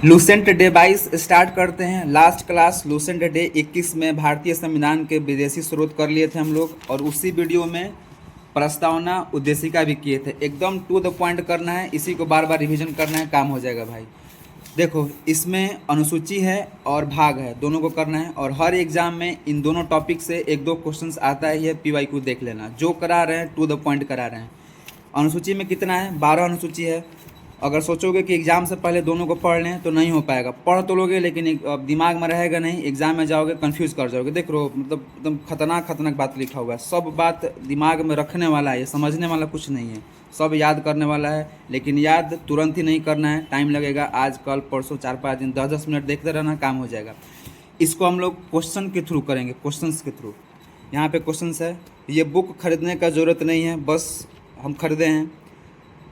Lucent day 22 start करते हैं। Last class Lucent day 21 में भारतीय संविधान के विदेशी स्रोत कर लिए थे हम लोग, और उसी वीडियो में प्रस्तावना उद्देशिका भी किए थे। एकदम टू द पॉइंट करना है, इसी को बार बार रिवीजन करना है, काम हो जाएगा भाई। देखो, इसमें अनुसूची है और भाग है, दोनों को करना है, और हर एग्जाम में इन दोनों टॉपिक से एक दो क्वेश्चंस आता है। ये PYQ देख लेना, जो करा रहे हैं टू द पॉइंट करा रहे हैं। अनुसूची में कितना है? 12 अनुसूची है। अगर सोचोगे कि एग्ज़ाम से पहले दोनों को पढ़ लें तो नहीं हो पाएगा। पढ़ तो लोगे लेकिन अब दिमाग में रहेगा नहीं, एग्ज़ाम में जाओगे कंफ्यूज कर जाओगे। देख लो, मतलब एकदम खतरनाक बात लिखा हुआ है। सब बात दिमाग में रखने वाला है, ये समझने वाला कुछ नहीं है, सब याद करने वाला है। लेकिन याद तुरंत ही नहीं करना है, टाइम लगेगा। आज कल परसों 4-5 दिन 10-10 मिनट देखते रहना, काम हो जाएगा। इसको हम लोग क्वेश्चन के थ्रू करेंगे, क्वेश्चंस के थ्रू। यहाँ पे क्वेश्चंस है। ये बुक खरीदने का ज़रूरत नहीं है, बस हम खरीदे हैं।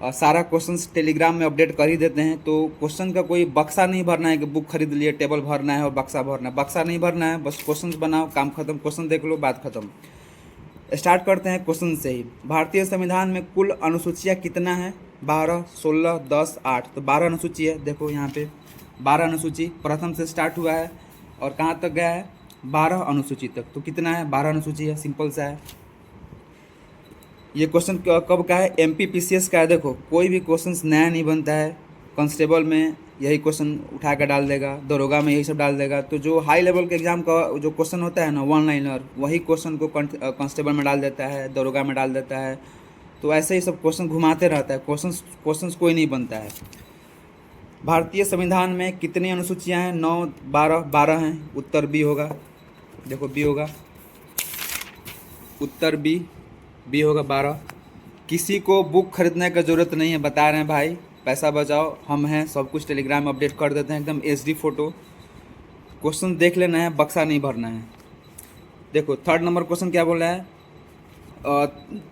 सारा क्वेश्चंस टेलीग्राम में अपडेट कर ही देते हैं। तो क्वेश्चन का कोई बक्सा नहीं भरना है कि बुक खरीद लिए, टेबल भरना है और बक्सा भरना है। बक्सा नहीं भरना है, बस क्वेश्चंस बनाओ, काम खत्म। क्वेश्चन देख लो, बात खत्म। स्टार्ट करते हैं क्वेश्चन से ही। भारतीय संविधान में कुल अनुसूचियाँ कितना है? 12, 16, 10, 8। तो 12 अनुसूची है। देखो यहाँ पे 12 अनुसूची प्रथम से स्टार्ट हुआ है और कहाँ तक गया है? 12 अनुसूची तक। तो कितना है? 12 अनुसूची है, सिंपल सा है। ये क्वेश्चन कब का है? MPPCS का है। देखो, कोई भी क्वेश्चन नया नहीं बनता है। कांस्टेबल में यही क्वेश्चन उठा कर डाल देगा, दरोगा में यही सब डाल देगा। तो जो हाई लेवल के एग्जाम का जो क्वेश्चन होता है ना, वन लाइनर, वही क्वेश्चन को कांस्टेबल में डाल देता है, दरोगा में डाल देता है। तो ऐसे ही सब क्वेश्चन घुमाते रहता है, क्वेश्चन कोई नहीं बनता है। भारतीय संविधान में कितनी अनुसूचियाँ हैं? 9, 12, 12 हैं। उत्तर बी होगा। देखो बी होगा, उत्तर बी होगा 12। किसी को बुक खरीदने का ज़रूरत नहीं है, बता रहे हैं भाई। पैसा बचाओ, हम हैं, सब कुछ टेलीग्राम में अपडेट कर देते हैं, एकदम HD फोटो। क्वेश्चन देख लेना है, बक्सा नहीं भरना है। देखो, थर्ड नंबर क्वेश्चन क्या बोला है?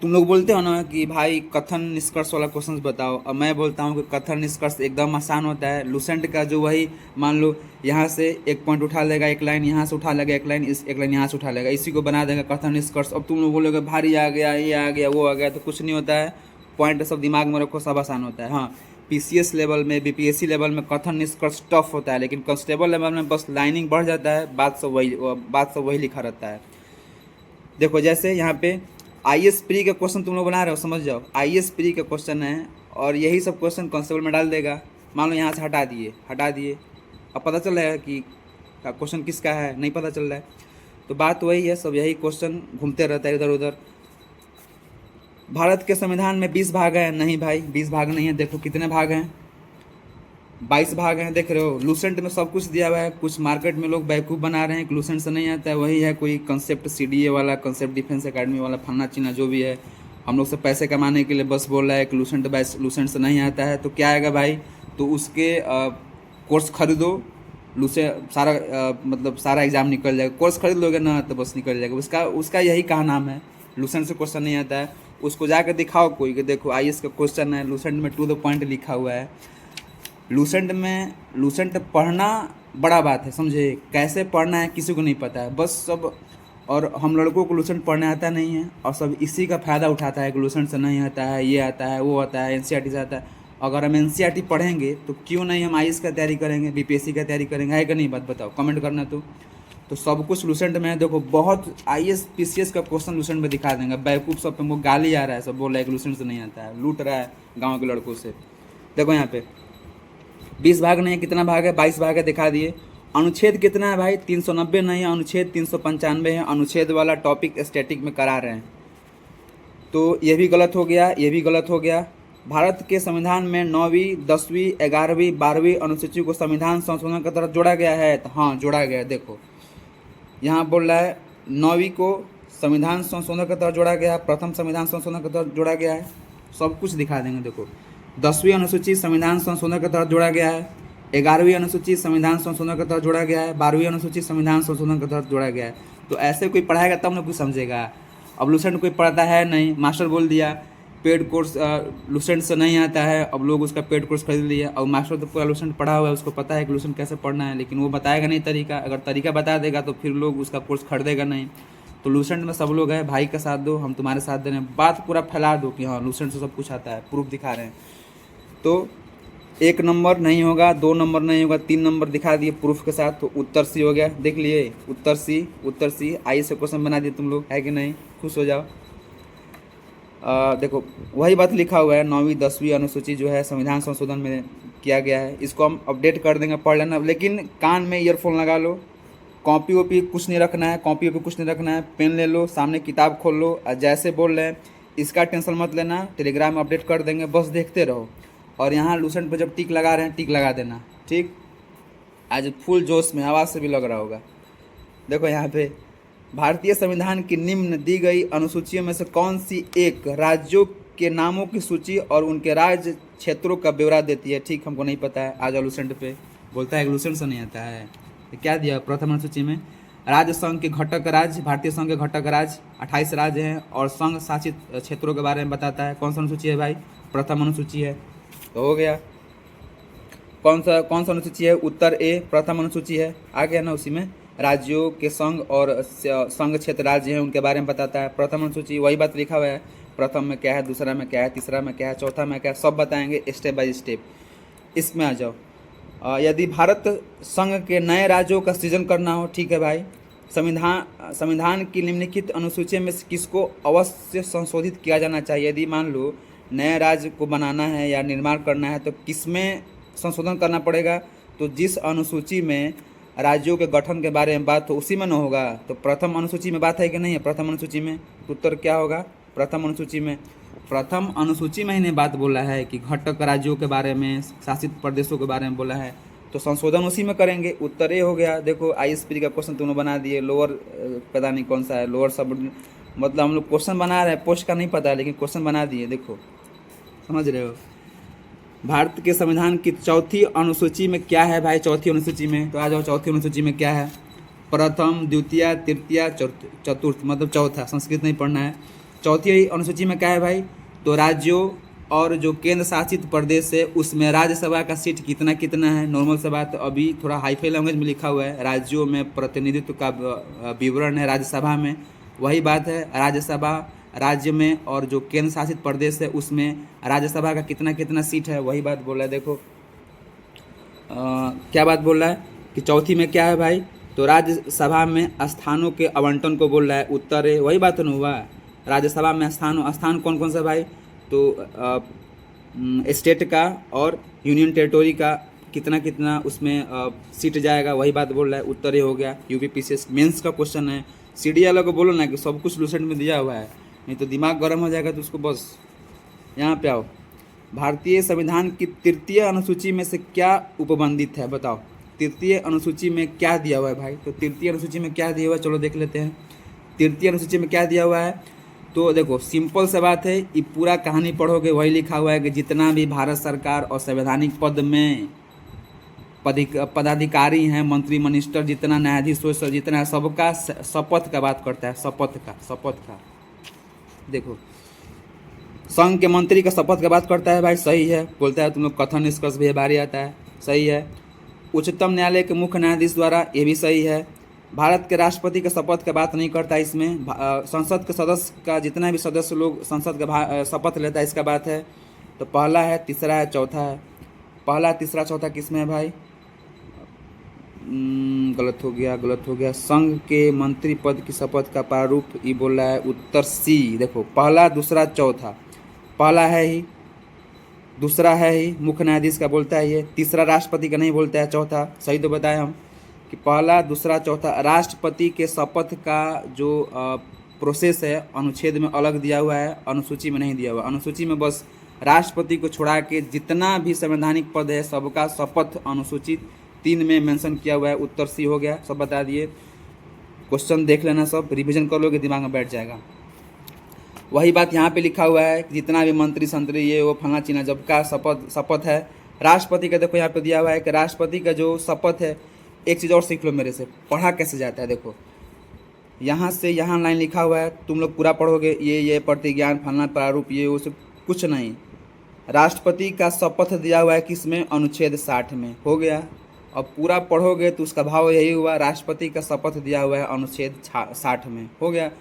तुम लोग बोलते हो ना कि भाई कथन निष्कर्ष वाला क्वेश्चन बताओ। अब मैं बोलता हूँ कि कथन निष्कर्ष एकदम आसान होता है। लूसेंट का जो वही, मान लो यहाँ से एक पॉइंट उठा लेगा, एक लाइन यहाँ से उठा लेगा, एक लाइन यहाँ से उठा लेगा, इसी को बना देगा कथन निष्कर्ष। अब तुम लोग बोलोगे भारी आ गया, ये आ गया, वो आ गया, तो कुछ नहीं होता है। पॉइंट सब दिमाग में रखो, सब आसान होता है। हाँ, PCS लेवल में, BPSC लेवल में कथन निष्कर्ष टफ होता है, लेकिन कांस्टेबल लेवल में बस लाइनिंग बढ़ जाता है, बात सब वही लिखा रहता है। देखो, जैसे यहाँ पे IAS प्री का क्वेश्चन तुम लोग बना रहे हो, समझ जाओ। IAS प्री का क्वेश्चन है और यही सब क्वेश्चन कांस्टेबल में डाल देगा। मान लो यहाँ से हटा दिए, अब पता चल रहा है कि क्वेश्चन किसका है, नहीं पता चल रहा है। तो बात वही है, सब यही क्वेश्चन घूमते रहता है इधर उधर। भारत के संविधान में 20 भाग हैं? नहीं भाई, 20 भाग नहीं है। देखो कितने भाग हैं, 22 भाग हैं। देख रहे हो, लूसेंट में सब कुछ दिया हुआ है। कुछ मार्केट में लोग बेवकूफ़ बना रहे हैं कि लूसेंट से नहीं आता है। वही है, कोई कंसेप्ट CDA वाला, कंसेप्ट डिफेंस एकेडमी वाला, फन्ना चीना जो भी है, हम लोग से पैसे कमाने के लिए बस बोल रहा है कि लूसेंट से नहीं आता है। तो क्या आएगा भाई? तो उसके कोर्स खरीदो, लूसे सारा मतलब सारा एग्जाम निकल जाएगा। कोर्स खरीद लोगे ना तो बस निकल जाएगा। उसका यही कहा नाम है, लूसेंट से क्वेश्चन नहीं आता है। उसको जाकर दिखाओ कोई कि देखो IAS का क्वेश्चन है, लूसेंट में टू द पॉइंट लिखा हुआ है। लूसेंट पढ़ना बड़ा बात है, समझे? कैसे पढ़ना है किसी को नहीं पता है, बस सब। और हम लड़कों को लूसेंट पढ़ने आता नहीं है, और सब इसी का फ़ायदा उठाता है कि लूसेंट से नहीं आता है, ये आता है, वो आता है, NCERT से आता है। अगर हम NCERT पढ़ेंगे तो क्यों नहीं हम IAS का तैयारी करेंगे, BPSC का तैयारी करेंगे? है कि नहीं? बात बताओ, कमेंट करना। तो सब कुछ लूसेंट में है। देखो, बहुत IAS PCS का क्वेश्चन लूसेंट में दिखा देंगे। बेवकूफ़ सब पे वो गाली आ रहा है, सब बोल रहा है कि लूसेंट से नहीं आता है, लूट रहा है गाँव के लड़कों से। देखो यहाँ पे 20 भाग नहीं है, कितना भाग है? 22 भाग है, दिखा दिए। अनुच्छेद कितना है भाई? 390 नहीं है, अनुच्छेद 395 है। अनुच्छेद वाला टॉपिक स्टैटिक में करा रहे हैं, तो ये भी गलत हो गया, ये भी गलत हो गया। भारत के संविधान में 9वीं, 10वीं, 11वीं, 12वीं अनुसूची को संविधान संशोधन की तरफ जोड़ा गया है। तो हाँ, जोड़ा गया है। देखो यहाँ बोल रहा है 9वीं को संविधान संशोधन की तरफ जोड़ा गया है, प्रथम संविधान संशोधन की तरफ जोड़ा गया है। सब कुछ दिखा देंगे। देखो, 10वीं अनुसूची संविधान संशोधन के तहत जोड़ा गया है, 11वीं अनुसूची संविधान संशोधन के तहत जोड़ा गया है, 12वीं अनुसूची संविधान संशोधन के तहत जोड़ा गया है। तो ऐसे कोई पढ़ाएगा तब ना कुछ समझेगा। अब लूसेंट कोई पढ़ता है नहीं, मास्टर बोल दिया पेड कोर्स लूसेंट से नहीं आता है, अब लोग उसका पेड कोर्स खरीद लिया। और मास्टर तो पूरा लूसेंट पढ़ा हुआ है, उसको पता है कि लूसेंट कैसे पढ़ना है, लेकिन वो बताएगा नहीं तरीका। अगर तरीका बता देगा तो फिर लोग उसका कोर्स खरीदेगा नहीं। तो लूसेंट में सब लोग हैं, भाई का साथ दो, हम तुम्हारे साथ दे रहे हैं। बात पूरा फैला दो कि हाँ लूसेंट से सब कुछ आता है, प्रूफ दिखा रहे हैं। तो 1 नंबर नहीं होगा, 2 नंबर नहीं होगा, 3 नंबर दिखा दिए प्रूफ के साथ, तो उत्तर सी हो गया। देख लिए, उत्तर सी, उत्तर सी। आई से क्वेश्चन बना दिए तुम लोग, है कि नहीं? खुश हो जाओ। देखो वही बात लिखा हुआ है, 9वीं 10वीं अनुसूची जो है संविधान संशोधन में किया गया है, इसको हम अपडेट कर देंगे, पढ़ लेना। लेकिन कान में ईयरफोन लगा लो, कॉपी वॉपी कुछ नहीं रखना है, कॉपी वॉपी कुछ नहीं रखना है, पेन ले लो, सामने किताब खोल लो, और जैसे बोल रहे हैं इसका टेंशन मत लेना, टेलीग्राम में अपडेट कर देंगे, बस देखते रहो। और यहाँ लूसेंट पर जब टिक लगा रहे हैं, टिक लगा देना, ठीक। आज फुल जोश में, आवाज़ से भी लग रहा होगा। देखो यहाँ पे भारतीय संविधान की निम्न दी गई अनुसूचियों में से कौन सी एक राज्यों के नामों की सूची और उनके राज्य क्षेत्रों का ब्यौरा देती है? ठीक, हमको नहीं पता है। आज लूसेंट पे बोलता है लूसेंट से नहीं आता है। तो क्या दिया प्रथम अनुसूची में? राज्य संघ के घटक राज्य, भारतीय संघ के घटक राज्य 28 राज्य हैं और संघ शासित क्षेत्रों के बारे में बताता है। कौन सा अनुसूची है भाई? प्रथम अनुसूची है। तो हो गया। कौन सा अनुसूची है? उत्तर ए, प्रथम अनुसूची है। आ गया ना उसी में, राज्यों के संघ और संघ क्षेत्र राज्य हैं उनके बारे में बताता है। प्रथम अनुसूची वही बात लिखा हुआ है, प्रथम में क्या है, दूसरा में क्या है, तीसरा में क्या है, चौथा में क्या है, सब बताएंगे स्टेप बाय स्टेप। इसमें आ जाओ। यदि भारत संघ के नए राज्यों का सृजन करना हो, ठीक है भाई, संविधान की निम्नलिखित अनुसूची में से किसको अवश्य संशोधित किया जाना चाहिए? यदि मान लो नए राज्य को बनाना है या निर्माण करना है तो किसमें संशोधन करना पड़ेगा? तो जिस अनुसूची में राज्यों के गठन के बारे में बात हो उसी में न होगा। तो प्रथम अनुसूची में बात है कि नहीं है? प्रथम अनुसूची में तो उत्तर क्या होगा? प्रथम अनुसूची में। प्रथम अनुसूची में ही बात बोला है कि घटक राज्यों के बारे में, शासित प्रदेशों के बारे में बोला है, तो संशोधन उसी में करेंगे। उत्तर ये हो गया। देखो आईएसपी का क्वेश्चन तुमने बना दिए, लोअर पता नहीं कौन सा है, लोअर सब, मतलब हम लोग क्वेश्चन बना रहे हैं, पोस्ट का नहीं पता है लेकिन क्वेश्चन बना दिए। देखो समझ रहे हो? भारत के संविधान की चौथी अनुसूची में क्या है भाई? चौथी अनुसूची में तो आ जाओ। चौथी अनुसूची में क्या है? प्रथम, द्वितीय, तृतीय, चतुर्थ, मतलब चौथा। संस्कृत नहीं पढ़ना है। चौथी अनुसूची में क्या है भाई? तो राज्यों और जो केंद्र शासित प्रदेश है उसमें राज्यसभा का सीट कितना कितना है। नॉर्मल सा बात, अभी थोड़ा हाईफाई लैंग्वेज में लिखा हुआ है, राज्यों में प्रतिनिधित्व का विवरण है राज्यसभा में, वही बात है। राज्यसभा राज्य में और जो केंद्र शासित प्रदेश है उसमें राज्यसभा का कितना कितना सीट है, वही बात बोल रहा है। देखो क्या बात बोल रहा है कि चौथी में क्या है भाई? तो राज्यसभा में स्थानों के आवंटन को बोल रहा है। उत्तर है, वही बात नहीं हुआ? राज्यसभा में स्थान कौन कौन सा भाई? तो स्टेट का और यूनियन टेरिटोरी का कितना कितना उसमें सीट जाएगा, वही बात बोल रहा है। उत्तर ही हो गया। यूपीपीसीएस मेंस का क्वेश्चन है। सीडी वालों को बोलो ना कि सब कुछ लूसेंट में दिया हुआ है, नहीं तो दिमाग गर्म हो जाएगा। तो उसको बस यहाँ पे आओ। भारतीय संविधान की तृतीय अनुसूची में से क्या उपबंधित है? बताओ तृतीय अनुसूची में क्या दिया हुआ है भाई? तो तृतीय अनुसूची में क्या दिया हुआ है, चलो देख लेते हैं। तृतीय अनुसूची में क्या दिया हुआ है? तो देखो सिंपल सा बात है, ये पूरा कहानी पढ़ोगे वही लिखा हुआ है कि जितना भी भारत सरकार और संवैधानिक पद में पदाधिकारी हैं, मंत्री मिनिस्टर, जितना न्यायाधीश जितना है, सबका शपथ का बात करता है। शपथ का देखो, संघ के मंत्री का शपथ का बात करता है भाई, सही है। बोलता है तुम लोग कथन निष्कर्ष भी बारी आता है, सही है। उच्चतम न्यायालय के मुख्य न्यायाधीश द्वारा, ये भी सही है। भारत के राष्ट्रपति का शपथ का बात नहीं करता इसमें। संसद के सदस्य का, जितना भी सदस्य लोग संसद का शपथ लेता है, इसका बात है। तो पहला है, तीसरा है, चौथा है। पहला, तीसरा, चौथा किस में है भाई? गलत हो गया। संघ के मंत्री पद की शपथ का प्रारूप ये बोल रहा है। उत्तर सी। देखो पहला, दूसरा, चौथा। पहला है ही, दूसरा है ही, मुख्य न्यायाधीश का बोलता है ये। तीसरा राष्ट्रपति का नहीं बोलता है। चौथा सही तो बताए हम कि पहला, दूसरा, चौथा। राष्ट्रपति के शपथ का जो प्रोसेस है अनुच्छेद में अलग दिया हुआ है, अनुसूची में नहीं दिया हुआ। अनुसूची में बस राष्ट्रपति को छोड़ा के जितना भी संवैधानिक पद है सबका शपथ अनुसूची 3 में मेंशन किया हुआ है। उत्तर सी हो गया। सब बता दिए। क्वेश्चन देख लेना, सब रिवीजन कर लोगे, दिमाग में बैठ जाएगा। वही बात यहाँ पे लिखा हुआ है कि जितना भी मंत्री संतरी ये वो फला चीना जब का शपथ है राष्ट्रपति का। देखो यहाँ पे दिया हुआ है कि राष्ट्रपति का जो शपथ है, एक चीज़ और सीख लो मेरे से, पढ़ा कैसे जाता है। देखो यहाँ से यहाँ लाइन लिखा हुआ है, तुम लोग पूरा पढ़ोगे, ये प्रतिज्ञान फलना प्रारूप ये वो सब कुछ नहीं। राष्ट्रपति का शपथ दिया हुआ है किसमें? अनुच्छेद 60 में। हो गया। अब पूरा पढ़ोगे तो उसका भाव यही हुआ, राष्ट्रपति का शपथ दिया हुआ है अनुच्छेद 60 में। हो गया।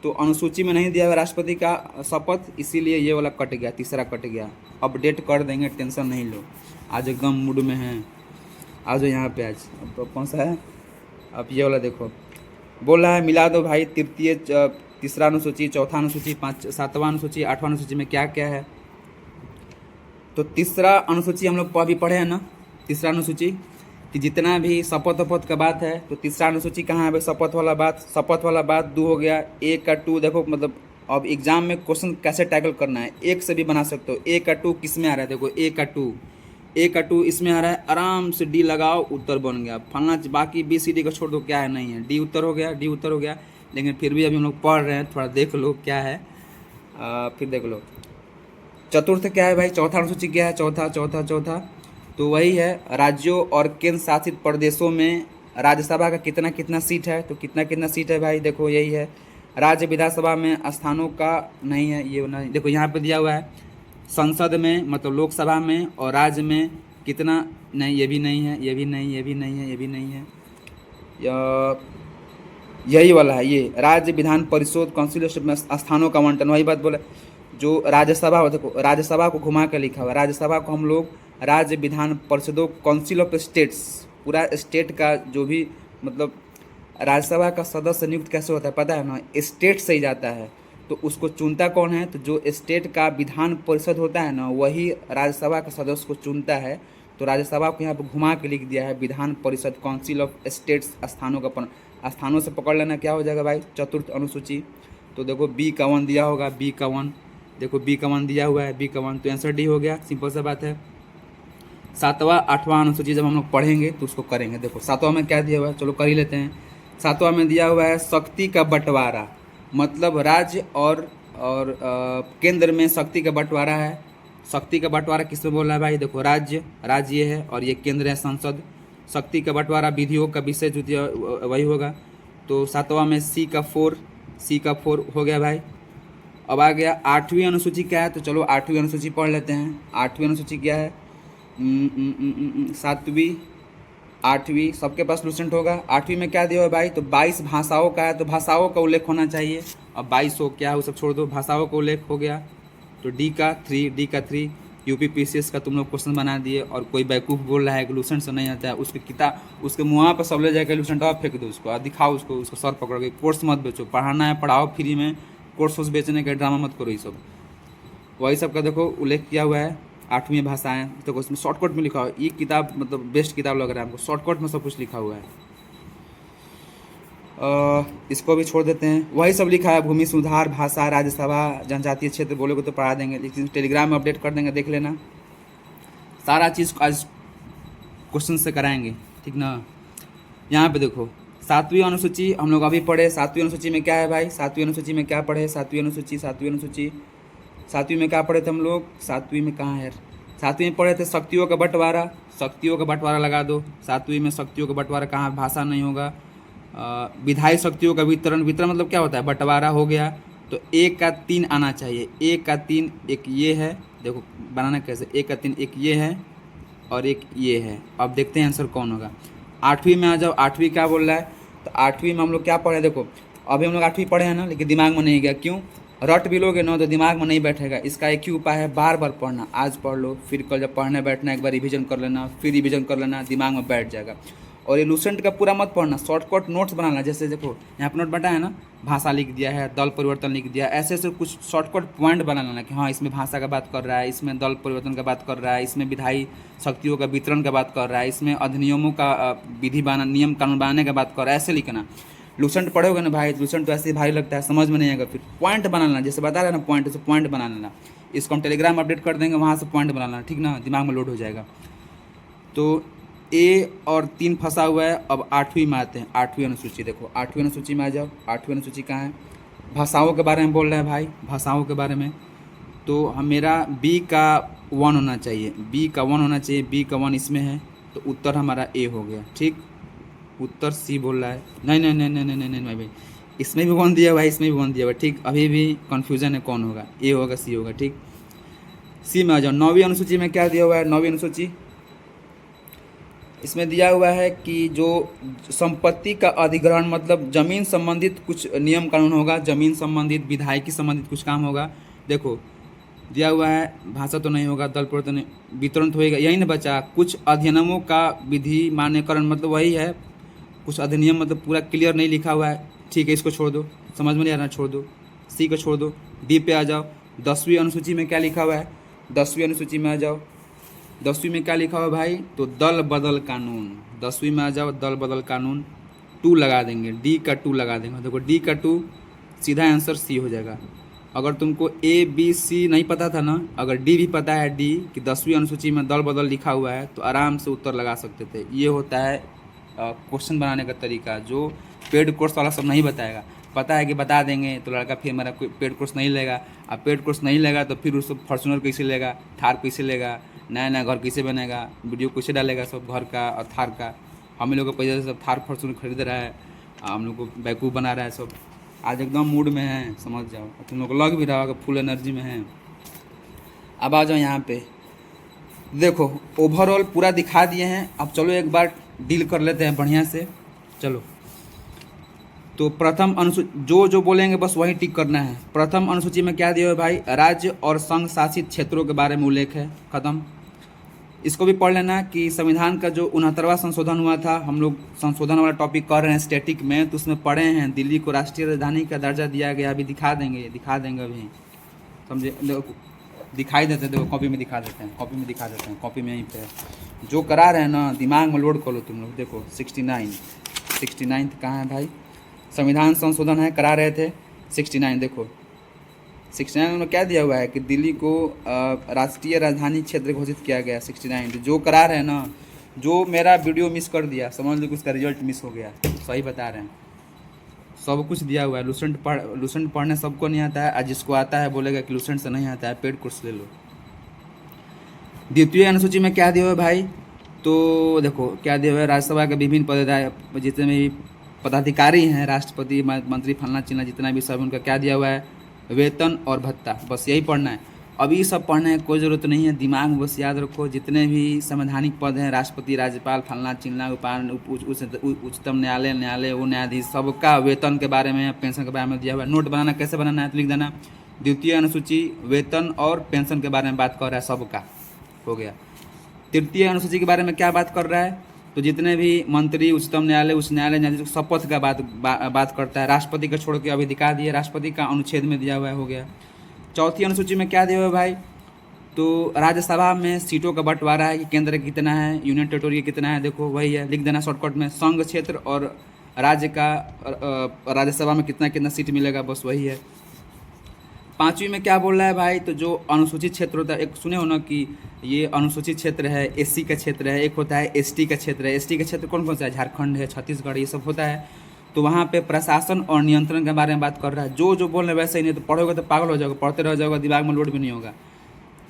तो अनुसूची में नहीं दिया हुआ राष्ट्रपति का शपथ, इसीलिए ये वाला कट गया, तीसरा कट गया। अपडेट कर देंगे, टेंशन नहीं लो। आज एकदम मूड में हैं। आज यहाँ पे आज तो कौन सा है, अब ये वाला देखो, बोल रहा है मिला दो भाई तृतीय तीसरा अनुसूची, चौथा अनुसूची, सातवां अनुसूची, आठवां अनुसूची में क्या क्या है। तो तीसरा अनुसूची हम लोग अभी पढ़े हैं ना, तीसरा अनुसूची कि जितना भी शपथ वपथ का बात है, तो तीसरा अनुसूची कहाँ है भाई, शपथ वाला बात 2 हो गया। 1 का 2 देखो, मतलब अब एग्जाम में क्वेश्चन कैसे टैकल करना है, 1 से भी बना सकते हो। 1 का 2 किस में आ रहा है, देखो 1 का 2 इसमें आ रहा है, आराम से डी लगाओ, उत्तर बन गया। फलना बाकी BCD का छोड़ दो, क्या है नहीं है, डी उत्तर हो गया। लेकिन फिर भी अभी हम लोग पढ़ रहे हैं, थोड़ा देख लो क्या है। फिर देख लो चतुर्थ क्या है भाई, चौथा अनुसूची क्या है, चौथा तो वही है, राज्यों और केंद्र शासित प्रदेशों में राज्यसभा का कितना सीट है। तो कितना सीट है भाई, देखो यही है। राज्य विधानसभा में स्थानों का नहीं है, ये नहीं, देखो यहाँ पे दिया हुआ है संसद में, मतलब लोकसभा में, और राज्य में कितना, नहीं ये भी नहीं है, ये भी नहीं है, यही वाला है ये, राज्य विधान परिषद काउंसिल में स्थानों का आवंटन। वही बात बोले, जो राज्यसभा हो, देखो राज्यसभा को घुमा के लिखा हुआ है, राज्यसभा को हम लोग राज्य विधान परिषदों काउंसिल ऑफ स्टेट्स, पूरा स्टेट का जो भी, मतलब राज्यसभा का सदस्य नियुक्त कैसे होता है पता है ना, स्टेट से ही जाता है। तो उसको चुनता कौन है, तो जो स्टेट का विधान परिषद होता है ना, वही राज्यसभा का सदस्य को चुनता है। तो राज्यसभा को यहाँ पर घुमा के लिख दिया है Vidhan Parishad council of states, स्थानों से पकड़ लेना, क्या हो जाएगा भाई, चतुर्थ अनुसूची। तो देखो B का 1 दिया होगा, B का 1 देखो, B का 1 दिया हुआ है, B का 1, तो आंसर डी हो गया, सिंपल सा बात है। सातवां आठवां अनुसूची जब हम लोग पढ़ेंगे तो उसको करेंगे। देखो सातवां में क्या दिया हुआ है, चलो कर ही लेते हैं। सातवां में दिया हुआ है शक्ति का बंटवारा, मतलब राज्य और केंद्र में शक्ति का बंटवारा है। शक्ति का बंटवारा किसमें बोल रहा है भाई, देखो राज्य ये है और ये केंद्र है संसद। शक्ति का बंटवारा विधियों का विषय जो वही होगा। तो सातवां में C का 4 हो गया भाई। अब आ गया 8वीं अनुसूची क्या है, तो चलो 8वीं अनुसूची पढ़ लेते हैं। 8वीं अनुसूची क्या है, 7वीं 8वीं सबके पास लूसेंट होगा। 8वीं में क्या दिया है भाई, तो 22 भाषाओं का है, तो भाषाओं का उल्लेख होना चाहिए। अब 22 हो क्या है वो सब छोड़ दो, भाषाओं का उल्लेख हो गया। तो डी का 3 UPPCS का तुम लोग क्वेश्चन बना दिए। और कोई बेवकूफ़ बोल रहा है कि लूसेंट से नहीं आता है, उसके किताब उसके मुँह पर सब ले जाकर लूसेंट और फेंक दो उसको, और दिखाओ उसको सर पकड़ के। कोर्स मत बेचो, पढ़ाना है पढ़ाओ फ्री में, कोर्स बेचने का ड्रामा मत करो ये सब। वही सब का देखो उल्लेख किया हुआ है। 8वीं भाषाएं, देखो उसमें शॉर्टकट में लिखा हुआ है, ये किताब मतलब बेस्ट किताब लग रहा है हमको, शॉर्टकट में सब कुछ लिखा हुआ है। इसको भी छोड़ देते हैं, वही सब लिखा है, भूमि सुधार, भाषा, राज्यसभा, जनजातीय क्षेत्र बोलोगे तो पढ़ा देंगे, लेकिन टेलीग्राम में अपडेट कर देंगे, देख लेना। सारा चीज़ आज क्वेश्चन से कराएंगे, ठीक ना। यहाँ पे देखो 7वीं अनुसूची हम लोग अभी पढ़े। 7वीं अनुसूची में क्या है भाई, 7वीं अनुसूची में क्या पढ़े, 7वीं में क्या पढ़े थे हम लोग, 7वीं में कहाँ है यार, 7वीं में पढ़े थे शक्तियों का बंटवारा लगा दो। 7वीं में शक्तियों का बंटवारा कहाँ, भाषा नहीं होगा। विधायी शक्तियों का वितरण मतलब क्या होता है, बंटवारा हो गया। तो 1 का 3 आना चाहिए, 1 का 3 एक ये है, देखो बनाना कैसे, 1 का 3 एक ये है और एक ये है। अब देखते हैं आंसर कौन होगा। 8वीं में आ जाओ, 8वीं क्या बोल रहा है, तो 8वीं में हम लोग क्या पढ़े, देखो अभी हम लोग 8वीं पढ़े हैं ना, लेकिन दिमाग में नहीं गया, क्यों, रट भी लोगे ना तो दिमाग में नहीं बैठेगा। इसका एक ही उपाय है, बार बार पढ़ना, आज पढ़ लो, फिर कल जब पढ़ने बैठना एक बार रिवीजन कर लेना, फिर रिवीजन कर लेना, दिमाग में बैठ जाएगा। और ये लूसेंट का पूरा मत पढ़ना, शॉर्टकट नोट्स बनाना। जैसे देखो यहाँ पर नोट बटा है ना, भाषा लिख दिया है, दल परिवर्तन लिख दिया, ऐसे ऐसे कुछ शॉर्टकट पॉइंट बना लेना कि हाँ इसमें भाषा का बात कर रहा है, इसमें दल परिवर्तन का बात कर रहा है, इसमें विधायी शक्तियों का वितरण का बात कर रहा है, इसमें अधिनियमों का नियम कानून बनाने का बात कर रहा है, ऐसे लिखना। लूसेंट पढ़ोगे ना भाई, लूसेंट तो ऐसे भारी लगता है, समझ में नहीं आएगा। फिर पॉइंट बना लेना, जैसे बता रहे ना पॉइंट, तो पॉइंट बना लेना। इसको हम टेलीग्राम अपडेट कर देंगे, वहाँ से पॉइंट बना लेना, ठीक ना, दिमाग में लोड हो जाएगा। तो A और 3 फंसा हुआ है। अब 8वीं में आते हैं, 8वीं अनुसूची देखो, 8वीं अनुसूची में आ जाओ। 8वीं अनुसूची कहाँ है, भाषाओं के बारे में बोल रहा है भाई, भाषाओं के बारे में। तो हम मेरा B का 1 होना चाहिए, B का 1 होना चाहिए, B का 1 इसमें है, तो उत्तर हमारा A हो गया, ठीक। उत्तर C बोल रहा है, नहीं भाई, इसमें भी 1 दिया हुआ है, इसमें भी 1 दिया हुआ है, ठीक। अभी भी कन्फ्यूजन है कौन होगा, A होगा C होगा, ठीक। C में आ जाओ। 9वीं अनुसूची में क्या दिया हुआ है, 9वीं अनुसूची इसमें दिया हुआ है कि जो संपत्ति का अधिग्रहण, मतलब जमीन संबंधित कुछ नियम कानून होगा, जमीन संबंधित, विधायकी संबंधित कुछ काम होगा। देखो दिया हुआ है भाषा तो नहीं होगा, दल परिवर्तन वितरण तो होगा, यही ना बचा। कुछ अधिनियमों का विधि मान्यकरण मतलब वही है, कुछ अधिनियम मतलब पूरा क्लियर नहीं लिखा हुआ है। ठीक है, इसको छोड़ दो, समझ में नहीं आ रहा, छोड़ दो। सी को छोड़ दो, डी पे आ जाओ। 10वीं अनुसूची में क्या लिखा हुआ है, 10वीं अनुसूची में आ जाओ। 10वीं में क्या लिखा हुआ है भाई, तो दल बदल कानून। 10वीं में आ जाओ, दल बदल कानून, 2 लगा देंगे, डी का 2 लगा देंगे। देखो डी का 2, सीधा आंसर सी हो जाएगा। अगर तुमको ए बी सी नहीं पता था ना, अगर डी भी पता है, डी कि 10वीं अनुसूची में दल बदल लिखा हुआ है, तो आराम से उत्तर लगा सकते थे। ये होता है क्वेश्चन बनाने का तरीका, जो पेड कोर्स वाला सब नहीं बताएगा। पता है कि बता देंगे तो लड़का फिर मेरा कोई पेड कोर्स नहीं लेगा। अब पेड कोर्स नहीं लेगा तो फिर उसको फॉर्चुनर कैसे लेगा, थार कैसे लेगा, नया नया घर कैसे बनेगा, वीडियो कैसे डालेगा सब घर का और थार का। हम लोग को पैसे से सब थार फॉर्चुनर खरीद रहा है, हम लोग को बेवकूफ़ बना रहा है सब। आज एकदम मूड में है, समझ जाओ। तुम लोग को लग भी रहा होगा फुल एनर्जी में है। अब आ जाओ यहाँ पे, देखो ओवरऑल पूरा दिखा दिए हैं। अब चलो एक बार डील कर लेते हैं बढ़िया से। चलो, तो प्रथम अनुसूची जो बोलेंगे बस वही टिक करना है। प्रथम अनुसूची में क्या दिया है भाई, राज्य और संघ शासित क्षेत्रों के बारे में उल्लेख है, खत्म। इसको भी पढ़ लेना कि संविधान का जो 69वां संशोधन हुआ था, हम लोग संशोधन वाला टॉपिक कर रहे हैं स्टैटिक में, तो उसमें पढ़े हैं दिल्ली को राष्ट्रीय राजधानी का दर्जा दिया गया। अभी दिखा देंगे अभी, समझे। दिखाई देते हैं, देखो कॉपी में दिखा देते हैं, कॉपी में यहीं पे जो करा रहे हैं ना, दिमाग में लोड कर लो तुम लोग। देखो 69 कहाँ है भाई, संविधान संशोधन है, करा रहे थे 69। देखो 69 में क्या दिया हुआ है कि दिल्ली को राष्ट्रीय राजधानी क्षेत्र घोषित किया गया। 69 जो करा रहे हैं ना, जो मेरा वीडियो मिस कर दिया समझ लो कि उसका रिजल्ट मिस हो गया। सही बता रहे हैं, सब कुछ दिया हुआ है। लूसेंट पढ़ने सबको नहीं आता है, आज जिसको आता है बोलेगा कि लूसेंट से नहीं आता है, पेड कोर्स ले लो। द्वितीय अनुसूची में क्या दिया हुआ है भाई, तो देखो क्या दिया हुआ है, राज्यसभा के विभिन्न पद जितने भी पदाधिकारी हैं, राष्ट्रपति मंत्री फलना चिलना जितना भी सब, उनका क्या दिया हुआ है, वेतन और भत्ता। बस यही पढ़ना है। अभी सब पढ़ने की कोई ज़रूरत नहीं है, दिमाग में बस याद रखो जितने भी संवैधानिक पद हैं, राष्ट्रपति, राज्यपाल, फलना चिलना, उच्चतम न्यायालय वो न्यायाधीश, सबका वेतन के बारे में, पेंशन के बारे में दिया हुआ है। नोट बनाना कैसे बनाना है तो लिख देना, द्वितीय अनुसूची वेतन और पेंशन के बारे में बात कर रहा है, सबका हो गया। तृतीय अनुसूची के बारे में क्या बात कर रहा है, तो जितने भी मंत्री, उच्चतम न्यायालय, उच्च न्यायालय, न्यायाधीश, शपथ का बात करता है। राष्ट्रपति का छोड़ के अभी दिखा दिए, राष्ट्रपति का अनुच्छेद में दिया हुआ है, हो गया। चौथी अनुसूची में क्या दिया हुआ है भाई, तो राज्यसभा में सीटों का बंटवारा है कि केंद्र कितना है, यूनियन टेरिटोरी कितना है, देखो वही है, लिख देना शॉर्टकट में। संघ क्षेत्र और राज्य का राज्यसभा में कितना कितना सीट मिलेगा, बस वही है। पाँचवीं में क्या बोल रहा है भाई, तो जो अनुसूचित क्षेत्र होता है, एक सुने हो ना कि ये अनुसूचित क्षेत्र है, एससी का क्षेत्र है, एक होता है एसटी का क्षेत्र है। एसटी का क्षेत्र कौन कौन सा है, झारखंड है, छत्तीसगढ़, ये सब होता है। तो वहाँ पे प्रशासन और नियंत्रण के बारे में बात कर रहा है। जो बोल रहे हैं वैसे ही, नहीं तो पढ़ोगे तो पागल हो जाओगे, पढ़ते रह जाओगे, दिमाग में लोड भी नहीं होगा।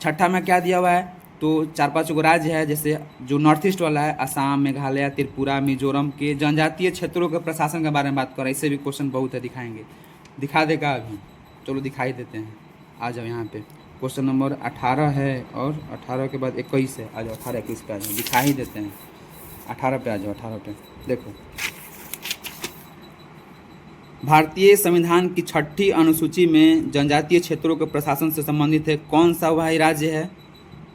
छठा में क्या दिया हुआ है, तो 4-5 गो राज्य है, जैसे जो नॉर्थ ईस्ट वाला है, असम, मेघालय, त्रिपुरा, मिजोरम के जनजातीय क्षेत्रों के प्रशासन के बारे में बात कर रहा है। इससे भी क्वेश्चन बहुत है, दिखाएंगे, दिखा देगा अभी, चलो दिखाई देते हैं। आ जाओ यहाँ पे, क्वेश्चन नंबर 18 है और 18 के बाद 21 है। आ जाओ 18-21 पे आ जाओ, दिखा ही देते हैं। 18 पे आ जाओ, 18 पे देखो, भारतीय संविधान की 6ठी अनुसूची में जनजातीय क्षेत्रों के प्रशासन से संबंधित है कौन सा भाई राज्य है,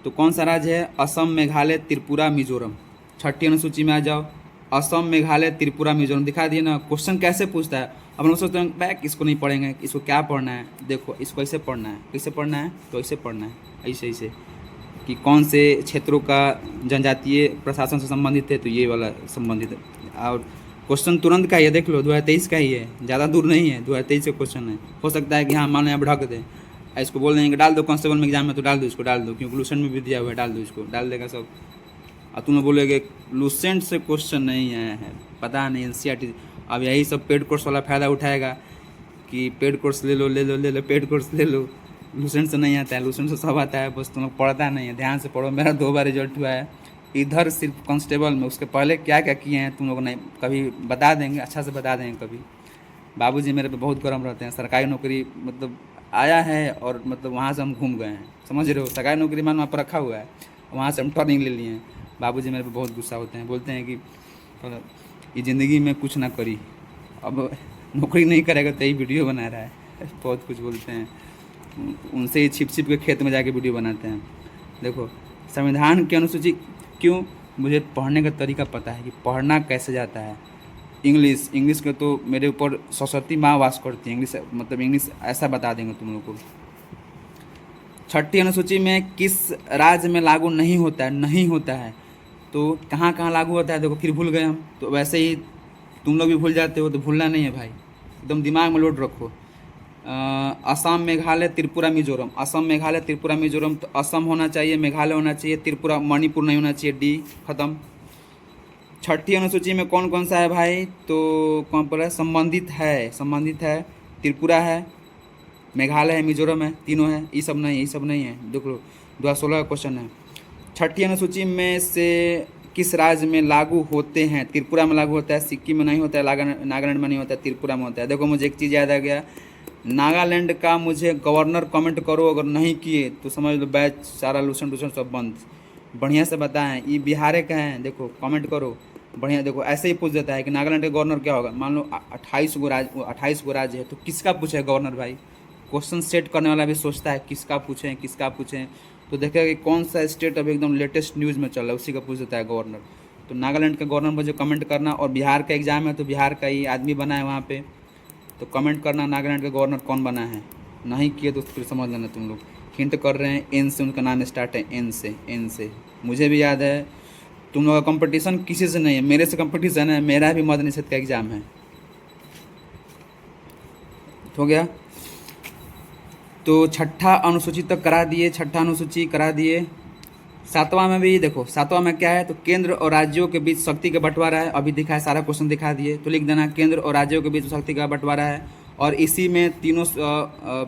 तो कौन सा राज्य है, असम, मेघालय, त्रिपुरा, मिजोरम। 6ठी अनुसूची में आ जाओ, असम, मेघालय, त्रिपुरा, मिजोरम, दिखा दिए ना। क्वेश्चन कैसे पूछता है, अब हम सोचते हैं बैक इसको नहीं पढ़ेंगे, इसको क्या पढ़ना है, देखो इसको ऐसे पढ़ना है, कैसे पढ़ना है, तो ऐसे पढ़ना है, ऐसे कि कौन से क्षेत्रों का जनजातीय प्रशासन से संबंधित है, तो ये वाला संबंधित है। और क्वेश्चन तुरंत का ही है, देख लो 2023 का ही है, ज़्यादा दूर नहीं है, 2023 का क्वेश्चन है। हो सकता है कि हाँ मान अब ढक दें, इसको बोल देंगे डाल दो कांस्टेबल में एग्जाम में, तो डाल दो इसको, डाल दो, क्योंकि लूसेंट में भी दिया हुआ है, डाल दो इसको, डाल देगा सब। और तुम बोलोगे लूसेंट से क्वेश्चन नहीं आया है, पता नहीं, एनसीईआरटी। अब यही सब पेड कोर्स वाला फ़ायदा उठाएगा कि पेड कोर्स ले लो पेड कोर्स ले लो। लूसेंट से नहीं आता है, लूसेंट से सब आता है, बस तुम लोग पढ़ता नहीं है। ध्यान से पढ़ो, मेरा 2 बार रिजल्ट हुआ है इधर सिर्फ कांस्टेबल में, उसके पहले क्या क्या किए हैं तुम लोग नहीं कभी बता देंगे, अच्छा से बता देंगे कभी। बाबूजी मेरे पे बहुत गर्म रहते हैं, सरकारी नौकरी मतलब आया है और मतलब वहाँ से हम घूम गए हैं, समझ रहे हो। सरकारी नौकरी मान वहाँ पर रखा हुआ है, वहाँ से हम टर्निंग ले लिए हैं। बाबूजी मेरे पे बहुत गुस्सा होते हैं, बोलते हैं कि ये ज़िंदगी में कुछ ना करी, अब नौकरी नहीं करेगा तो यही वीडियो बना रहा है बहुत कुछ बोलते हैं। उनसे ही छिप छिप के खेत में जाके वीडियो बनाते हैं। देखो संविधान की अनुसूची क्यों, मुझे पढ़ने का तरीका पता है कि पढ़ना कैसे जाता है। इंग्लिश के तो मेरे ऊपर सरस्वती माँ वास करती है, इंग्लिश ऐसा बता देंगे तुम लोग को। छठी अनुसूची में किस राज्य में लागू नहीं होता है, तो कहाँ कहाँ लागू होता है देखो, फिर भूल गए हम। तो वैसे ही तुम लोग भी भूल जाते हो, तो भूलना नहीं है भाई, एकदम दिमाग में लोड रखो। असम, मेघालय, त्रिपुरा, मिजोरम। असम, मेघालय, त्रिपुरा, मिजोरम, तो असम होना चाहिए, मेघालय होना चाहिए, त्रिपुरा, मणिपुर नहीं होना चाहिए, डी खत्म। छठी अनुसूची में कौन कौन सा है भाई, तो कौन पर है, संबंधित है, त्रिपुरा है, मेघालय है, मिजोरम है, तीनों है, ये सब नहीं है। देख लो 2016 का क्वेश्चन है। छठी अनुसूची में से किस राज्य में लागू होते हैं, त्रिपुरा में लागू होता है, सिक्किम में नहीं होता है, नागालैंड में नहीं होता है, त्रिपुरा में होता है। देखो मुझे एक चीज़ याद आ गया, नागालैंड का मुझे गवर्नर कमेंट करो, अगर नहीं किए तो समझ लो बैच सारा लूसन टूसन सब बंद। बढ़िया से बताएं, ये बिहार का है, देखो कमेंट करो बढ़िया। देखो ऐसे ही पूछ देता है कि नागालैंड का गवर्नर क्या होगा, मान लो 28 गो राज्य है, तो किसका पूछे गवर्नर भाई। क्वेश्चन सेट करने वाला भी सोचता है किसका पूछें, तो देखेगा कि कौन सा स्टेट अभी एकदम लेटेस्ट न्यूज़ में चल रहा है, उसी का पूछ देता है गवर्नर। तो नागालैंड का गवर्नर मुझे कमेंट करना, और बिहार का एग्जाम है तो बिहार का ही आदमी बना है वहाँ पे, तो कमेंट करना नागालैंड का गवर्नर कौन बना है। नहीं किए तो फिर समझ लेना तुम लोग। हिंट कर रहे हैं, एन से उनका नाम स्टार्ट है, एन से। मुझे भी याद है। तुम लोग का कंपटीशन किसी से नहीं है, मेरे से कंपटीशन है, मेरा भी मद निषेध का एग्ज़ाम है। हो गया, तो छठा अनुसूची तक करा दिए। सातवां में भी देखो, सातवां में क्या है, तो केंद्र और राज्यों के बीच शक्ति का बंटवारा है। अभी दिखा है, सारा क्वेश्चन दिखा दिए, तो लिख देना केंद्र और राज्यों के बीच शक्ति का बंटवारा है। और इसी में तीनों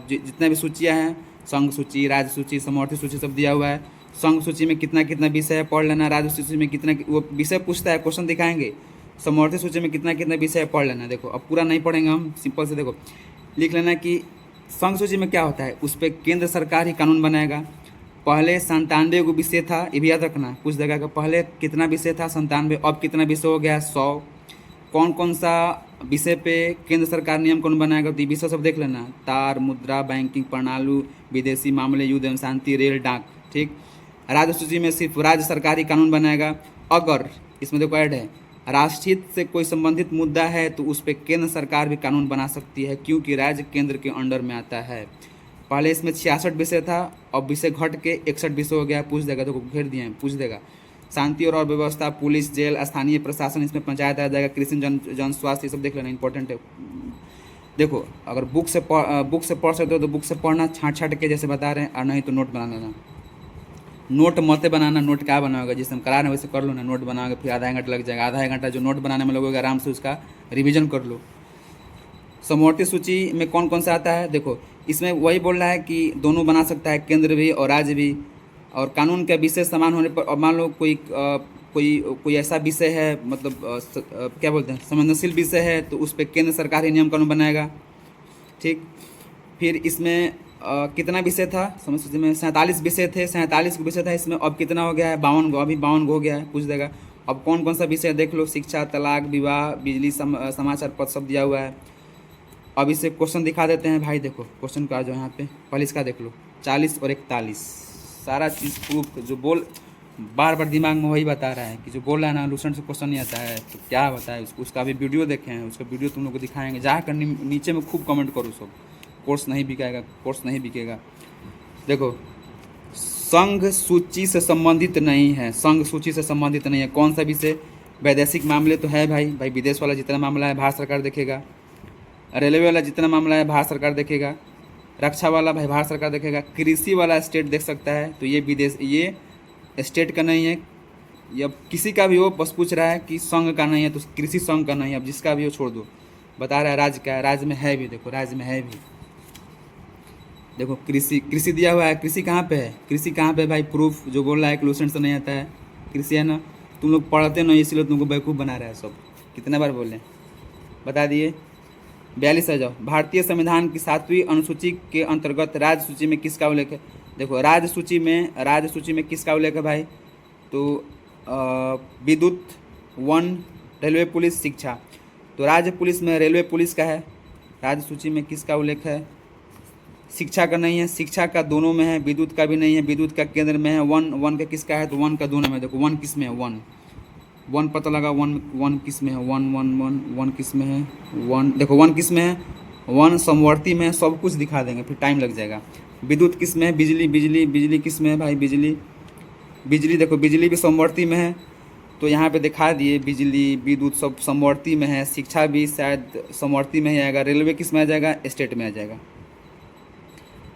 जितने भी सूचियाँ हैं, संघ सूची, राज्य सूची, समवर्ती सूची, सब दिया हुआ है। संघ सूची में कितना कितना विषय है पढ़ लेना, राज्य सूची में कितना, वो विषय पूछता है, क्वेश्चन दिखाएंगे। समवर्ती सूची में कितना कितना विषय है पढ़ लेना। देखो अब पूरा नहीं पढ़ेंगे हम, सिंपल से देखो लिख लेना कि संघ सूची में क्या होता है, उस पर केंद्र सरकार ही कानून बनाएगा। पहले 97 को विषय था, ये भी याद रखना, पूछ देगा कि पहले कितना विषय था 97, अब कितना विषय हो गया 100। कौन कौन सा विषय पे केंद्र सरकार नियम कानून बनाएगा, तो ये विषय सब देख लेना, तार, मुद्रा, बैंकिंग प्रणाली, विदेशी मामले, युद्ध एवं शांति, रेल, डाक। ठीक। राज्य सूची में सिर्फ राज्य सरकार ही कानून बनाएगा। अगर इसमें देखो ऐड है, राष्ट्रहित से कोई संबंधित मुद्दा है तो उस पर केंद्र सरकार भी कानून बना सकती है, क्योंकि राज्य केंद्र के अंडर में आता है। पहले इसमें 66 विषय था, अब विषय घट के 61 विषय हो गया। पूछ देगा, तो घेर दिए हैं, पूछ देगा। शांति और व्यवस्था, पुलिस, जेल, स्थानीय प्रशासन, इसमें पंचायत आ जाएगा, कृषि, जन स्वास्थ्य, ये सब देख लेना, इंपॉर्टेंट है। देखो अगर बुक से पढ़ सकते हो तो बुक से पढ़ना, छाँट के जैसे बता रहे हैं, और नहीं तो नोट बना लेना। नोट मत बनाना, नोट क्या बनाओगे, जिसे हम करा रहे हैं वैसे कर लो ना। नोट बनाओगे फिर आधा घंटा लग जाएगा, आधा घंटा जो नोट बनाने में लगेगा, आराम से उसका रिवीजन कर लो। समवर्ती सूची में कौन कौन सा आता है, देखो इसमें वही बोल रहा है कि दोनों बना सकता है, केंद्र भी और राज्य भी। और कानून के विषय समान होने पर, और मान लो कोई ऐसा विषय है, मतलब क्या बोलते हैं, संवेदनशील विषय है, तो उस पर केंद्र सरकार ही नियम कानून बनाएगा। ठीक। फिर इसमें कितना विषय था, समझ सूची में 47 विषय थे, 47 विषय था इसमें, अब कितना हो गया है, 52 गो, अभी 52 हो गया है, पूछ देगा। अब कौन कौन सा विषय देख लो, शिक्षा, तलाक, विवाह, बिजली, समाचार पत्र, सब दिया हुआ है। अब इसे क्वेश्चन दिखा देते हैं भाई, देखो क्वेश्चन का जो यहाँ पे पहले इसका देख लो, 40 और 41 सारा चीज़ प्रूफ, जो बोल बार बार दिमाग में वही बता रहा है कि जो बोल रहा है ना, लूसेंट से क्वेश्चन नहीं आता है तो क्या बताए। उसका अभी वीडियो देखे हैं, उसका वीडियो तुम लोग को दिखाएंगे, जाकर नीचे में खूब कमेंट करो सब। कोर्स नहीं बिकेगा। देखो संघ सूची से संबंधित नहीं है, कौन सा विषय, वैदेशिक मामले तो है भाई, विदेश वाला जितना मामला है भारत सरकार देखेगा। रेलवे वाला जितना मामला है भारत सरकार देखेगा। रक्षा वाला भाई भारत सरकार देखेगा। कृषि वाला स्टेट देख सकता है, तो ये विदेश, ये स्टेट का नहीं है, या किसी का भी हो, बस पूछ रहा है कि संघ का नहीं है तो कृषि संघ का नहीं है, अब जिसका भी हो छोड़ दो। बता रहा है राज्य का है, राज्य में है भी, देखो राज्य में है भी। देखो कृषि दिया हुआ है, कृषि कहाँ पे है भाई, प्रूफ जो बोल रहा है कि लूसेंट से नहीं आता है, कृषि है ना। तुम लोग पढ़ते नहीं, इसलिए तुमको बेवकूफ़ बना रहा है सब। कितने बार बोले, बता दिए। 42 आ जाओ। भारतीय संविधान की 7वीं अनुसूची के अंतर्गत राज्य सूची में किसका उल्लेख है। देखो राज्य सूची में किसका उल्लेख है भाई, तो विद्युत, वन, रेलवे, पुलिस, शिक्षा। तो राज्य पुलिस में रेलवे पुलिस का है। राज्य सूची में किसका उल्लेख है, शिक्षा का नहीं है, शिक्षा का दोनों में है, विद्युत का भी नहीं है, विद्युत का केंद्र में है। वन, वन का किसका है, तो वन का दोनों में। देखो वन किस में है, वन, वन पता लगा, वन, वन किस में है, वन वन वन, वन किस में है, वन, देखो वन किस में है, वन समवर्ती में है। सब कुछ दिखा देंगे, फिर टाइम लग जाएगा। विद्युत किस में है, बिजली, बिजली, बिजली किस में है भाई, बिजली, बिजली देखो बिजली भी समवर्ती में है, तो यहाँ पे दिखा दिए बिजली विद्युत सब समवर्ती में है। शिक्षा भी शायद समवर्ती में ही आएगा। रेलवे किस में आ जाएगा, स्टेट में आ जाएगा।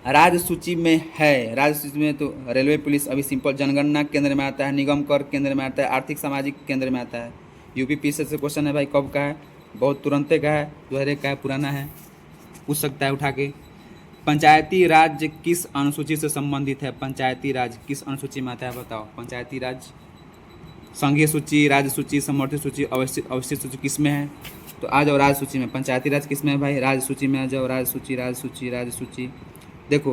राज्य सूची में है, राज्य सूची में तो रेलवे, पुलिस अभी सिंपल। जनगणना केंद्र में आता है, निगम कर केंद्र में आता है, आर्थिक सामाजिक केंद्र में आता है। यूपी पीएससी से क्वेश्चन है भाई, कब का है, बहुत तुरंते का है, 2001 का है, पुराना है, पूछ सकता है उठा के। पंचायती राज किस अनुसूची से संबंधित है, पंचायती राज किस अनुसूची में आता है बताओ। पंचायती राज संघीय सूची, राज्य सूची, समवर्ती सूची, अवस्थित सूची किस में है, तो आ जाओ राज्य सूची में। पंचायती राज किस में है भाई, राज्य सूची में आ जाओ। राज्य सूची, राज्य सूची, राज्य सूची। देखो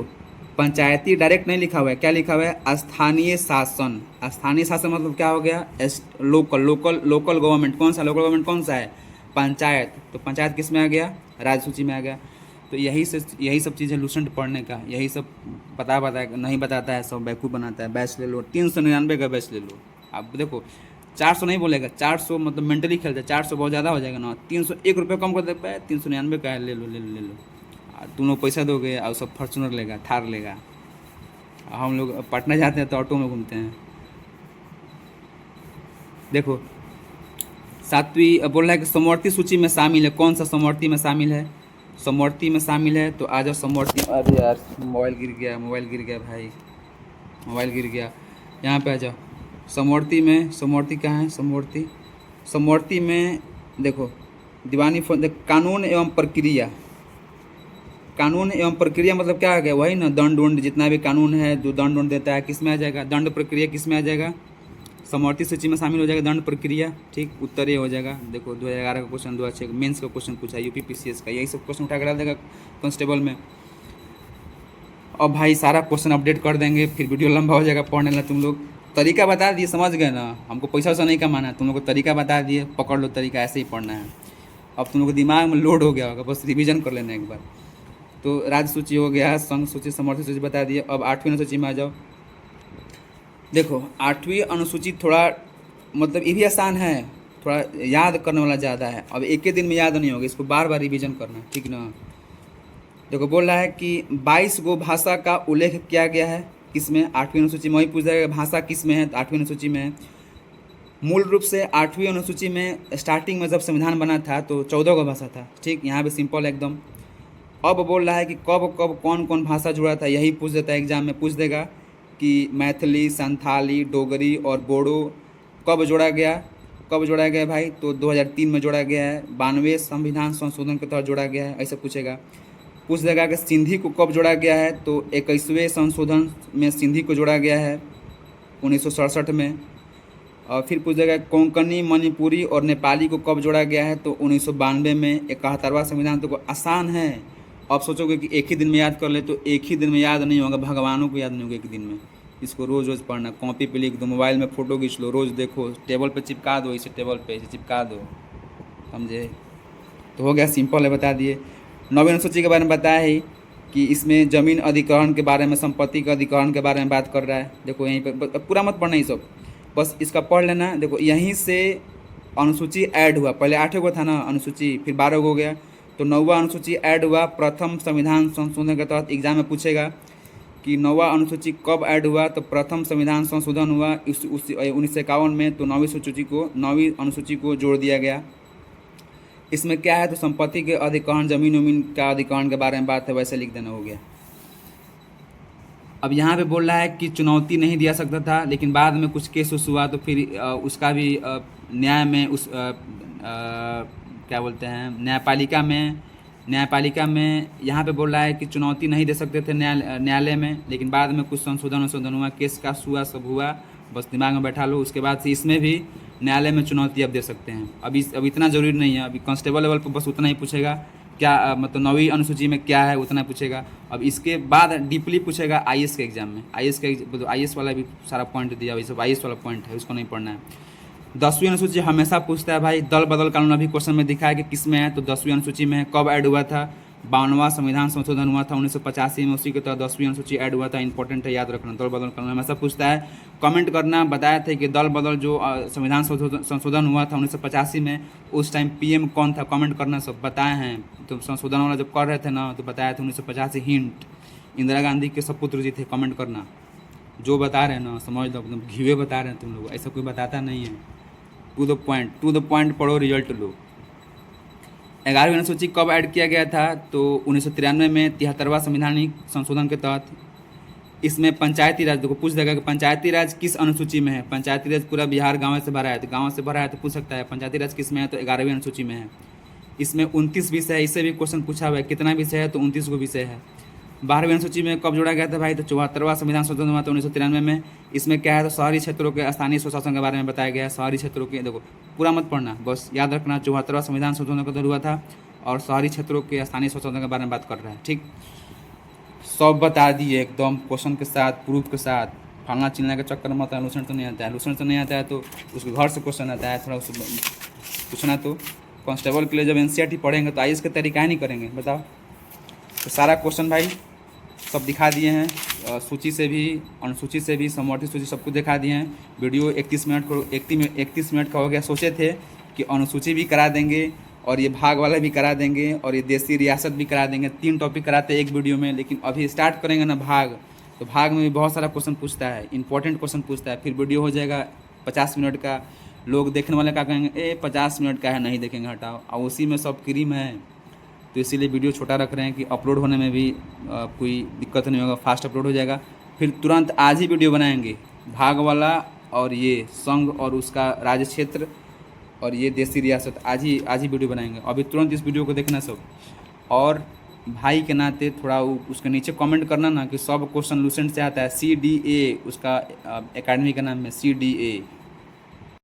पंचायती डायरेक्ट नहीं लिखा हुआ है, क्या लिखा हुआ है, स्थानीय शासन। स्थानीय शासन मतलब क्या हो गया, लोकल, लोकल, लोकल गवर्नमेंट। कौन सा लोकल गवर्नमेंट, कौन सा है, पंचायत। तो पंचायत किस में आ गया, राज्य सूची में आ गया। तो यही सब चीज़ें लूसेंट पढ़ने का, यही सब नहीं बताता है, सब बेवकूफ़ बनाता है। बैच ले लो, 399 का बैच ले लो। आप देखो 400 नहीं बोलेगा, 400 मतलब मेंटली खेलता है, 400 बहुत ज़्यादा हो जाएगा ना। 301 रुपये कम कर दे पाए, 399 का है, ले लो ले लो ले लो। तुम लोग पैसा दोगे और सब फॉर्चूनर लेगा, थार लेगा। हम लोग पटना जाते हैं तो ऑटो में घूमते हैं। देखो 7वीं बोल रहा है कि समवर्ती सूची में शामिल है। कौन सा समवर्ती में शामिल है, समवर्ती में शामिल है, तो आ जाओ समवर्ती। अरे यार मोबाइल गिर गया, मोबाइल गिर गया भाई, मोबाइल गिर गया। यहाँ पे आ जाओ समवर्ती में। समवर्ती कहाँ है, समवर्ती, समवर्ती में देखो दीवानी कानून एवं प्रक्रिया। कानून एवं प्रक्रिया मतलब क्या आ गया, वही ना, दंड उंड, जितना भी कानून है जो दंड उंड देता है, किस में आ जाएगा, दंड प्रक्रिया किस में आ जाएगा, समवर्ती सूची में शामिल हो जाएगा दंड प्रक्रिया। ठीक, उत्तर ये हो जाएगा। देखो 2011 का क्वेश्चन, 2006 मेंस का क्वेश्चन पूछा, यूपी पीसीएस का, यही सब क्वेश्चन उठा के डाल देगा कांस्टेबल में। अब भाई सारा क्वेश्चन अपडेट कर देंगे, फिर वीडियो लंबा हो जाएगा पढ़ने ला। तुम लोग तरीका बता दिए, समझ गए ना, हमको पैसा वैसा नहीं कमाना है, तुम लोग को तरीका बता दिए, पकड़ लो तरीका, ऐसे ही पढ़ना है। अब तुम लोग को दिमाग में लोड हो गया होगा, बस रिविजन कर लेना एक बार। तो राज्य सूची हो गया, संघ सूची, समवर्ती सूची बता दिए। अब 8वीं अनुसूची में आ जाओ। देखो 8वीं अनुसूची थोड़ा मतलब ये भी आसान है, थोड़ा याद करने वाला ज़्यादा है। अब एक ही दिन में याद नहीं होगा, इसको बार बार रिवीजन करना है, ठीक ना। देखो बोल रहा है कि 22 गो भाषा का उल्लेख किया गया है, किस में, 8वीं अनुसूची में। वही पूछ रहा है भाषा किस में है, तो 8वीं अनुसूची में है। मूल रूप से 8वीं अनुसूची में स्टार्टिंग में जब संविधान बना था तो 14 गो भाषा था। ठीक, यहाँ पे सिंपल एकदम। अब बोल रहा है कि कब कब कौन कौन भाषा जुड़ा था, यही पूछ देता है, एग्जाम में पूछ देगा कि मैथिली, संथाली, डोगरी और बोडो कब जोड़ा गया, कब जोड़ा गया भाई, तो 2003 में जोड़ा गया है। 92वें संविधान संशोधन के तहत जोड़ा गया है, ऐसा पूछेगा। पूछ देगा कि सिंधी को कब जोड़ा गया है, तो 21वें संशोधन में सिंधी को जोड़ा गया है 1967 में। और फिर पूछ देगा कोंकणी, मणिपुरी और नेपाली को कब जोड़ा गया है, तो 1992 में। 71वां संविधान। तो आसान है। अब सोचोगे कि एक ही दिन में याद कर ले, तो एक ही दिन में याद नहीं होगा, भगवानों को याद नहीं होगा एक दिन में। इसको रोज़ रोज़ पढ़ना, कॉपी पे लिख दो, मोबाइल में फ़ोटो खींच लो, रोज़ देखो, टेबल पे चिपका दो, इसे टेबल पे इसे चिपका दो, समझे। तो हो गया, सिंपल है, बता दिए। 9वीं अनुसूची के बारे में बताया ही कि इसमें ज़मीन अधिग्रहण के बारे में, संपत्ति के अधिग्रहण के बारे में बात कर रहा है। देखो यहीं पर पूरा मत पढ़ना, ये सब बस इसका पढ़ लेना। देखो यहीं से अनुसूची ऐड हुआ, पहले 8 गो था ना अनुसूची, फिर 12 गो हो गया, तो 9वां अनुसूची ऐड हुआ प्रथम संविधान संशोधन के तहत। एग्जाम में पूछेगा कि 9वां अनुसूची कब ऐड हुआ, तो प्रथम संविधान संशोधन हुआ 1951 में, तो 9वीं अनुसूची को जोड़ दिया गया। इसमें क्या है, तो संपत्ति के अधिग्रहण, जमीन उमीन का अधिग्रहण के बारे में बात है, वैसे लिख देना, हो गया। अब यहाँ पे बोल रहा है कि चुनौती नहीं दिया सकता था, लेकिन बाद में कुछ केस हुआ, तो फिर उसका भी न्याय में क्या बोलते हैं, न्यायपालिका में यहाँ पे बोल रहा है कि चुनौती नहीं दे सकते थे न्यायालय में, लेकिन बाद में कुछ संशोधन हुआ, केस का हुआ, सब हुआ, बस दिमाग में बैठा लो। उसके बाद से इसमें भी न्यायालय में चुनौती अब दे सकते हैं। अब इतना ज़रूरी नहीं है, अभी कांस्टेबल लेवल पर बस उतना ही पूछेगा, क्या मतलब 9वीं अनुसूची में क्या है, उतना पूछेगा। अब इसके बाद डीपली पूछेगा आईएएस के एग्जाम में। आईएएस वाला भी सारा पॉइंट दिया, वही सब आईएएस वाला पॉइंट है, उसको नहीं पढ़ना है। 10वीं अनुसूची हमेशा पूछता है भाई, दल बदल कानून अभी क्वेश्चन में दिखा है कि किस में है, तो 10वीं अनुसूची में है। कब ऐड हुआ था, 52वां संविधान संशोधन हुआ था 1985 में, उसी के तहत 10वीं अनुसूची ऐड हुआ था। इंपॉर्टेंट है, याद रखना। दल बदल करना हमेशा पूछता है, कमेंट करना। बताया था कि दल बदल जो संविधान संशोधन हुआ था 1985 में, उस टाइम पीएम कौन था, कमेंट करना। सब बताए हैं, तो संशोधन वाला जब कर रहे थे ना, तो बताया था 1985। हिंट, इंदिरा गांधी के सपुत्र जी थे। कमेंट करना, जो बता रहे हैं ना समझ लो, एकदम घीवे बता रहे हैं तुम लोग, ऐसा कोई बताता नहीं है। टू द पॉइंट पढ़ो, रिजल्ट लो। 11वीं अनुसूची कब ऐड किया गया था? तो 1993 में 73वां संविधानिक संशोधन के तहत। इसमें पंचायती राज, देखो पूछ देगा कि पंचायती राज किस अनुसूची में है। पंचायती राज पूरा बिहार गाँव से भरा है, तो गाँव से भरा है तो पूछ सकता है पंचायती राज किस में है, तो 11वीं अनुसूची में है। इसमें 29 विषय है, इससे भी क्वेश्चन पूछा हुआ है कितना विषय है, तो 29 को विषय है। 12वीं अनुसूची में कब जोड़ा गया था भाई? तो 74वां संविधान संशोधन हुआ था 1993 में। इसमें क्या है, तो शहरी क्षेत्रों के स्थानीय स्वशासन के बारे में बताया गया है। शहरी क्षेत्रों के, देखो पूरा मत पढ़ना, बस याद रखना 74वां संविधान संशोधन का हुआ था और शहरी क्षेत्रों के स्थानीय स्वशासन के बारे में बात कर रहा है। ठीक, सब बता दिए एकदम क्वेश्चन के साथ, प्रूफ के साथ। फलना चिलने का चक्कर मत है। लूसेंट तो नहीं आता है, लूसेंट तो नहीं आता है तो उसके घर से क्वेश्चन आता है, थोड़ा उससे पूछना। तो कांस्टेबल के लिए जब एनसीईआरटी पढ़ेंगे तो आईएएस की तैयारी काहे नहीं करेंगे, बताओ। तो सारा क्वेश्चन भाई सब दिखा दिए हैं, सूची से भी, अनुसूची से भी, समवर्ती सूची सब कुछ दिखा दिए हैं। वीडियो 31 मिनट का हो गया। सोचे थे कि अनुसूची भी करा देंगे और ये भाग वाला भी करा देंगे और ये देसी रियासत भी करा देंगे, 3 टॉपिक कराते एक वीडियो में। लेकिन अभी स्टार्ट करेंगे ना भाग, तो भाग में भी बहुत सारा क्वेश्चन पूछता है, इंपॉर्टेंट क्वेश्चन पूछता है। फिर वीडियो हो जाएगा 50 मिनट का। लोग देखने वाले क्या कहेंगे, 50 मिनट का है, नहीं देखेंगे, हटाओ। और उसी में सब क्रीम है, तो इसीलिए वीडियो छोटा रख रहे हैं कि अपलोड होने में भी कोई दिक्कत नहीं होगा, फास्ट अपलोड हो जाएगा। फिर तुरंत आज ही वीडियो बनाएंगे भाग वाला और ये संघ और उसका राज्य क्षेत्र और ये देसी रियासत, आज ही वीडियो बनाएंगे। अभी तुरंत इस वीडियो को देखना सब। और भाई के नाते थोड़ा उसके नीचे कमेंट करना ना कि सब क्वेश्चन लूसेंट से आता है। CDA उसका एकेडमी का नाम है, CDA।